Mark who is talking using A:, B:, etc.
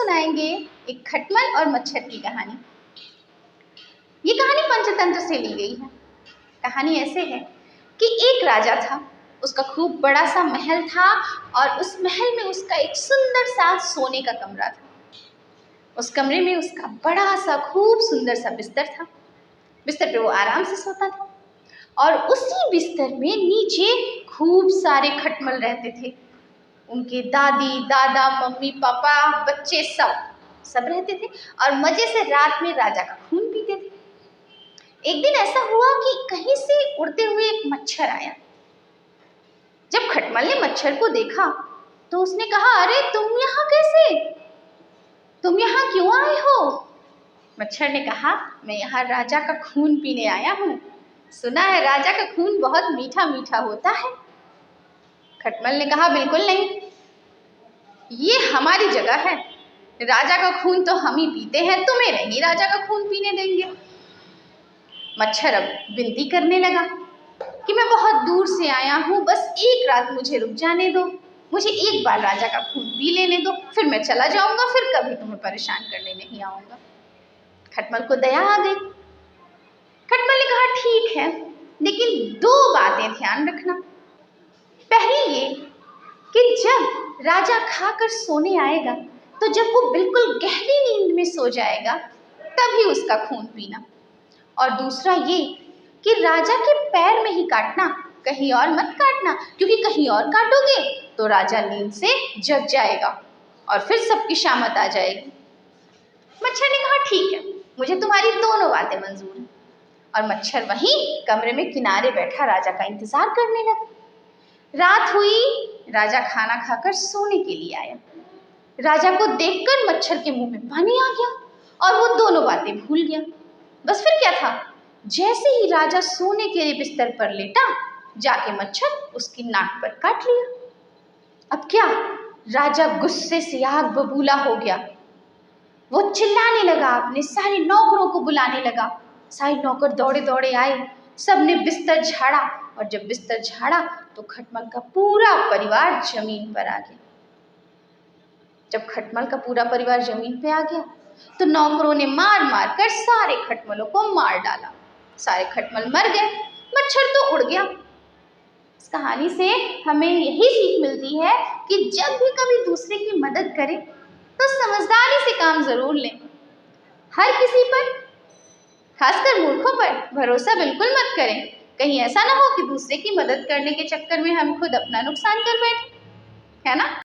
A: सुनाएंगे एक खटमल और मच्छर की कहानी। ये कहानी पंचतंत्र से ली गई है। कहानी ऐसे है कि एक राजा था, उसका खूब बड़ा सा महल था और उस महल में उसका एक सुंदर सा सोने का कमरा था। उस कमरे में उसका बड़ा सा खूब सुंदर सा बिस्तर था। बिस्तर पे वो आराम से सोता था और उसी बिस्तर में नीचे खूब सारे खटमल रहते थे। उनके दादी दादा मम्मी पापा बच्चे सब रहते थे और मजे से रात में राजा का खून पीते थे। एक दिन ऐसा हुआ कि कहीं से उड़ते हुए एक मच्छर आया। जब खटमल ने मच्छर को देखा तो उसने कहा, अरे तुम यहाँ कैसे, तुम यहाँ क्यों आए हो? मच्छर ने कहा, मैं यहाँ राजा का खून पीने आया हूँ। सुना है राजा का खून बहुत मीठा मीठा होता है। खटमल ने कहा, बिल्कुल नहीं, ये हमारी जगह है, राजा का खून तो हम ही पीते हैं, तुम्हें नहीं राजा का खून पीने देंगे। मच्छर अब विनती करने लगा कि मैं बहुत दूर से आया हूँ, बस एक रात मुझे रुक जाने दो, मुझे एक बार राजा का खून पी लेने दो, फिर मैं चला जाऊंगा, फिर कभी तुम्हें परेशान करने नहीं आऊंगा। खटमल को दया आ गई। खटमल ने कहा, ठीक है, लेकिन दो बातें ध्यान रखना। पहली ये कि जब राजा खाकर सोने आएगा तो जब वो बिल्कुल गहरी नींद में सो जाएगा तभी उसका खून पीना। और दूसरा ये कि राजा के पैर में ही काटना, कहीं और मत काटना, क्योंकि कहीं और काटोगे तो राजा नींद से जग जाएगा और फिर सबकी शामत आ जाएगी। मच्छर ने कहा, ठीक है, मुझे तुम्हारी दोनों बातें मंजूर हैं। और मच्छर वहीं कमरे में किनारे बैठा राजा का इंतजार करने लगा। रात हुई, राजा खाना खाकर सोने के लिए आया। राजा को देखकर मच्छर के मुंह में पानी आ गया और वो दोनों बातें भूल गया। बस फिर क्या था, जैसे ही राजा सोने के लिए बिस्तर पर लेटा, जाके मच्छर उसकी नाक पर काट लिया। अब क्या, राजा गुस्से से आग बबूला हो गया। वो चिल्लाने लगा, अपने सारे नौकरों को बुलाने लगा। सारे नौकर दौड़े दौड़े आए, सबने बिस्तर झाड़ा और जब बिस्तर झाड़ा तो खटमल का पूरा परिवार जमीन पर आ गया। जब खटमल का पूरा परिवार जमीन पे आ गया तो नौकरों ने मार मार कर सारे खटमलों को मार डाला। सारे खटमल मर गए, मच्छर तो उड़ गया। इस कहानी से हमें यही सीख मिलती है कि जब भी कभी दूसरे की मदद करें तो समझदारी से काम जरूर लें। हर किसी पर, खासकर मूर्खों पर भरोसा बिल्कुल मत करें। कहीं ऐसा ना हो कि दूसरे की मदद करने के चक्कर में हम खुद अपना नुकसान कर बैठे, है ना।